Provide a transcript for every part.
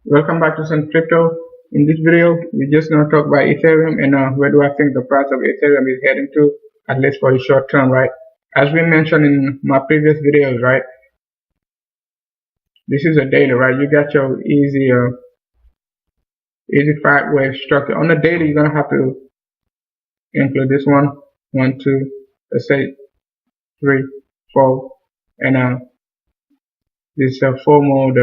Welcome back to Sun Crypto. In this video, we're just going to talk about Ethereum and where do I think the price of Ethereum is heading to, at least for the short term, right? As we mentioned in my previous videos, right? This is a daily, right? You got your easy 5-wave structure. On the daily, you're going to have to include this one, 1, 2, let's say 3, 4, and this 4 mode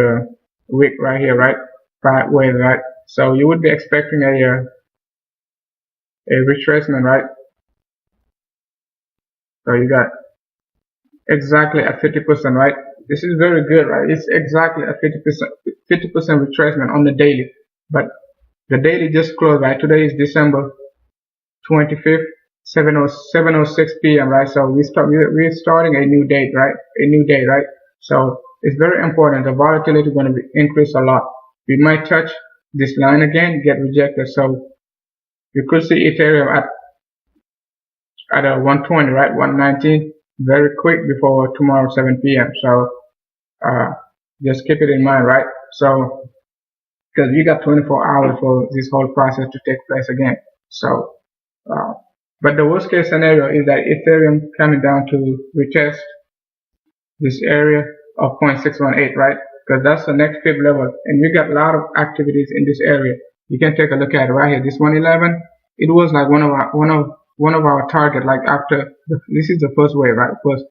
wick right here, right? 5-wave, right? So you would be expecting a retracement, right? So you got exactly at 50%, right? This is very good, right? It's exactly at 50% retracement on the daily. But the daily just closed, right? Today is December 25th, 7:06 p.m., right? So we're starting a new date, right? A new day, right? So it's very important. The volatility is going to increase a lot. We might touch this line again, get rejected. So you could see Ethereum at a 120, right? 119 very quick before tomorrow 7 p.m. So just keep it in mind, right? So because you got 24 hours for this whole process to take place again. So but the worst case scenario is that Ethereum coming down to retest this area of 0.618, right? Because that's the next fib level, and you got a lot of activities in this area. You can take a look at it right here. This 111, it was like one of our target. Like after this is the first wave, right? First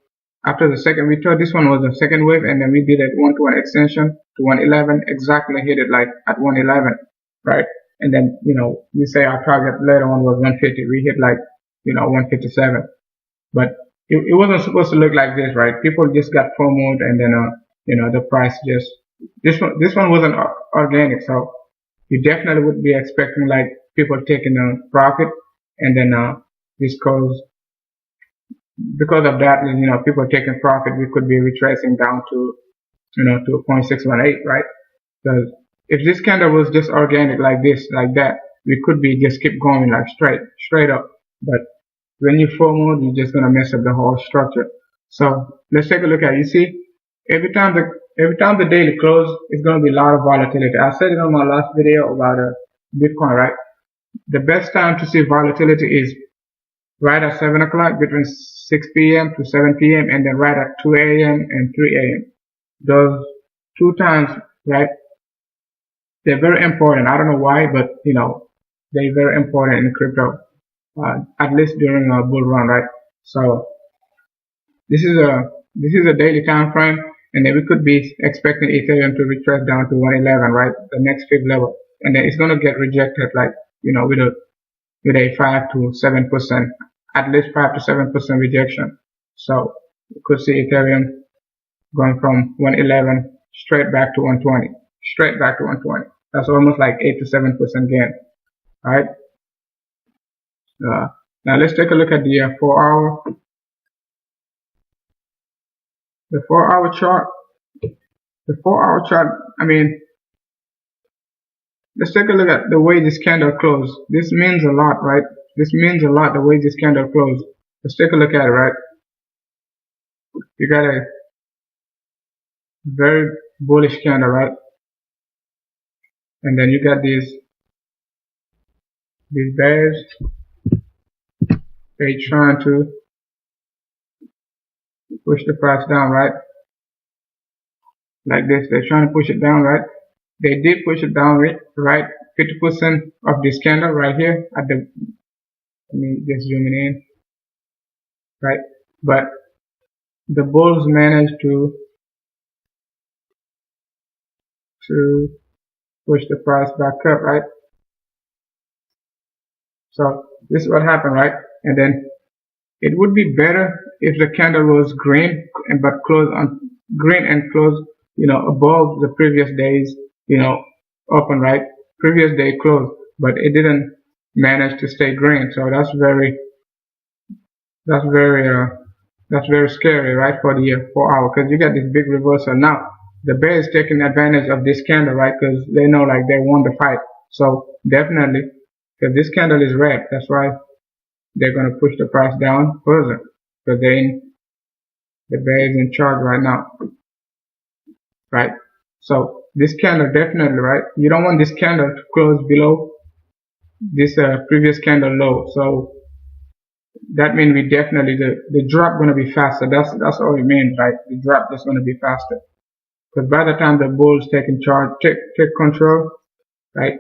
after the second, we thought this one was the second wave, and then we did a 1-to-1 extension to 111, exactly hit it like at 111, right? And then we say our target later on was 150. We hit like 157, but it wasn't supposed to look like this, right? People just got FOMO'd, and then the price just this one wasn't organic, so you definitely would be expecting like people taking a profit, and then this goes because of that, people taking profit, we could be retracing down to to 0.618, right? Because if this candle was just organic like this, like that, we could be just keep going like straight up, but when you FOMO, you're just gonna mess up the whole structure. So let's take a look at it. You see, every time the daily close, it's gonna be a lot of volatility. I said it on my last video about Bitcoin, right? The best time to see volatility is right at 7 o'clock, between 6 p.m. to 7 p.m. and then right at 2 a.m. and 3 a.m. Those 2 times, right? They're very important. I don't know why, but they're very important in crypto. At least during a bull run, right? So this is a daily time frame, and then we could be expecting Ethereum to retrace down to 111, right? The next fib level, and then it's gonna get rejected, like with a 5 to 7%, at least 5 to 7% rejection. So you could see Ethereum going from 111 straight back to 120, straight back to 120. That's almost like 8 to 7% gain, right? Now let's take a look at the 4-hour. The 4-hour chart. The 4-hour chart. I mean, let's take a look at the way this candle closed. This means a lot, right? This means a lot the way this candle closed. Let's take a look at it, right? You got a very bullish candle, right? And then you got these bears. They're trying to push the price down, right? Like this, they're trying to push it down, right? They did push it down, right? 50% of this candle right here at the, let me just zoom in, right? But the bulls managed to push the price back up, right? So this is what happened, right? And then it would be better if the candle was green but closed on green and closed, above the previous days, open, right? Previous day closed, but it didn't manage to stay green. So that's very scary, right? For the 4-hour, because you got this big reversal. Now the bear is taking advantage of this candle, right? Because they know like they won the fight. So definitely, because this candle is red, that's why they're going to push the price down further, because the bear is in charge right now, right? So this candle definitely, right? You don't want this candle to close below this previous candle low. So that means we definitely the drop gonna be faster. That's all it means, right? The drop is gonna be faster. Because by the time the bulls taking charge, take control, right?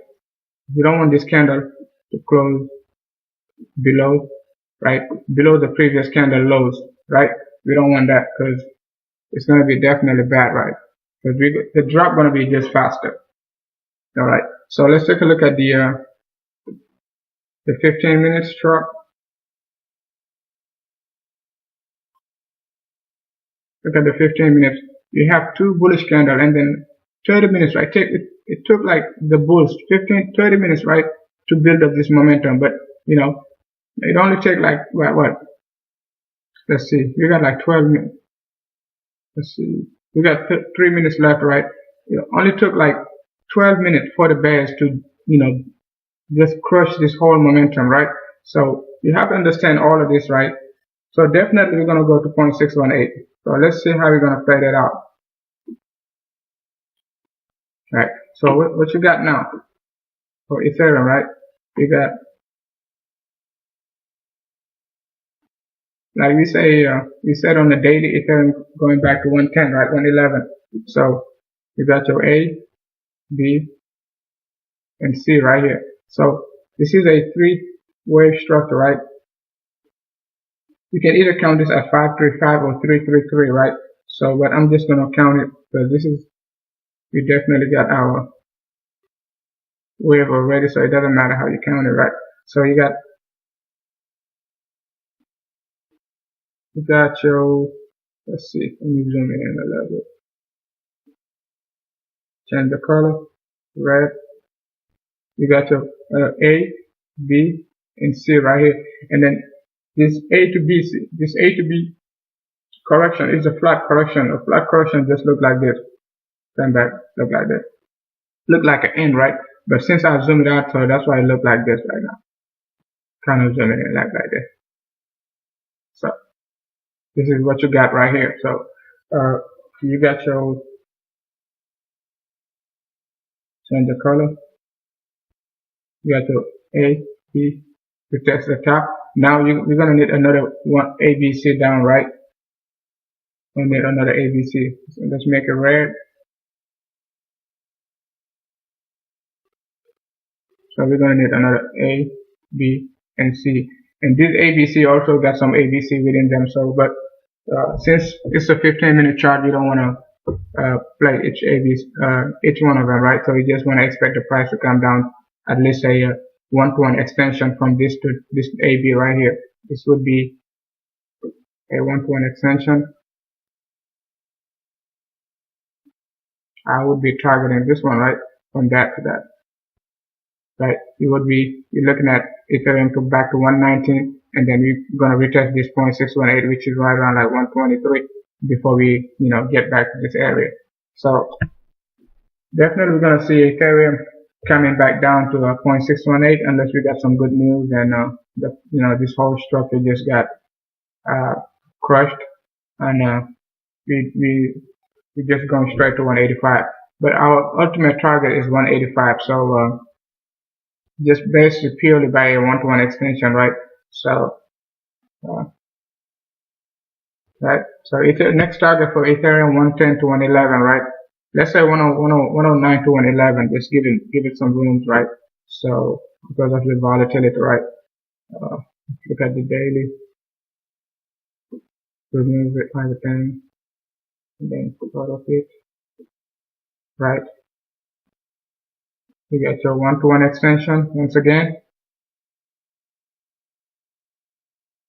You don't want this candle to close below, right? Below the previous candle lows, right? We don't want that because it's gonna be definitely bad, right? Because the drop gonna be just faster. All right. So let's take a look at the 15 minutes chart. Look at the 15 minutes. You have two bullish candle and then 30 minutes, right? It took like the bulls 30 minutes, right, to build up this momentum. But you know, it only take like what? Let's see. We got like 12 minutes. Let's see. We got 3 minutes left, right? It only took like 12 minutes for the bears to, you know, just crush this whole momentum, right? So you have to understand all of this, right? So definitely we're gonna go to 0.618. So let's see how we're gonna play that out. Right. So what you got now for Ethereum, right? You got, like we said on the daily, Ethereum going back to 110, right? 111. So you got your A, B, and C right here. So this is a three-wave structure, right? You can either count this as 535 or 333, right? So, but I'm just gonna count it because we definitely got our wave already, so it doesn't matter how you count it, right? So you got your, let's see, let me zoom in a little bit. Change the color, red. You got your A, B, and C right here, and then this A to B correction is a flat correction. A flat correction just look like this. Turn back, look like this. Look like an N, right? But since I zoomed out, so that's why it look like this right now. Kind of zooming in like this. So this is what you got right here. So you got your, change the color. You got your A, B, to test the top. Now we're gonna need another one ABC down, right? We'll need another ABC. So let's make it red. So we're gonna need another A, B, and C. And this ABC also got some ABC within them. So, but since it's a 15-minute chart, you don't want to play each one of them, right? So you just want to expect the price to come down at least a 1-to-1 extension from this to this AB right here. This would be a 1-to-1 extension. I would be targeting this one, right? From that to that. Right? You're looking at Ethereum to back to 119, and then we're gonna retest this 0.618, which is right around like 123 before we, you know, get back to this area. So definitely we're gonna see Ethereum coming back down to 0.618 unless we got some good news and this whole structure just got crushed, and we just going straight to 185. But our ultimate target is 185. So just based purely by a 1-to-1 extension, right? So right. So next target for Ethereum 110 to 111, right? Let's say 109 to 111. Just give it some rooms, right? So because of the volatility, right? Look at the daily. Remove it by the 10, and then put out of it, right? You get your 1-to-1 extension once again.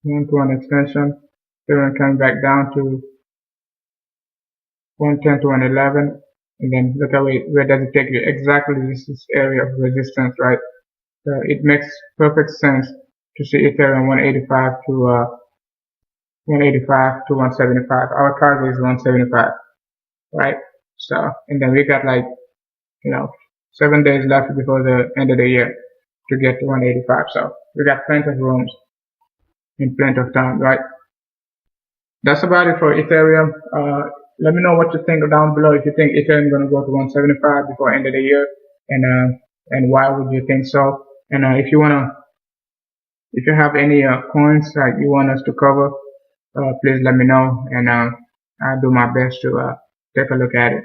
1-to-1 extension. Then coming back down to 110 to 111, and then look at where does it take you? Exactly, this is area of resistance, right? It makes perfect sense to see Ethereum 185 to 175. Our target is 175, right? So, and then we got like 7 days left before the end of the year to get to 185. So we got plenty of rooms in plenty of time, right? That's about it for Ethereum. let me know what you think down below. If you think Ethereum is going to go to 175 before end of the year, and why would you think so? And if you have any coins that you want us to cover, please let me know, and I'll do my best to take a look at it.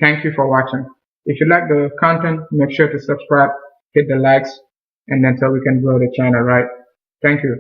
Thank you for watching. If you like the content, make sure to subscribe, hit the likes, and then so we can grow the channel, right? Thank you.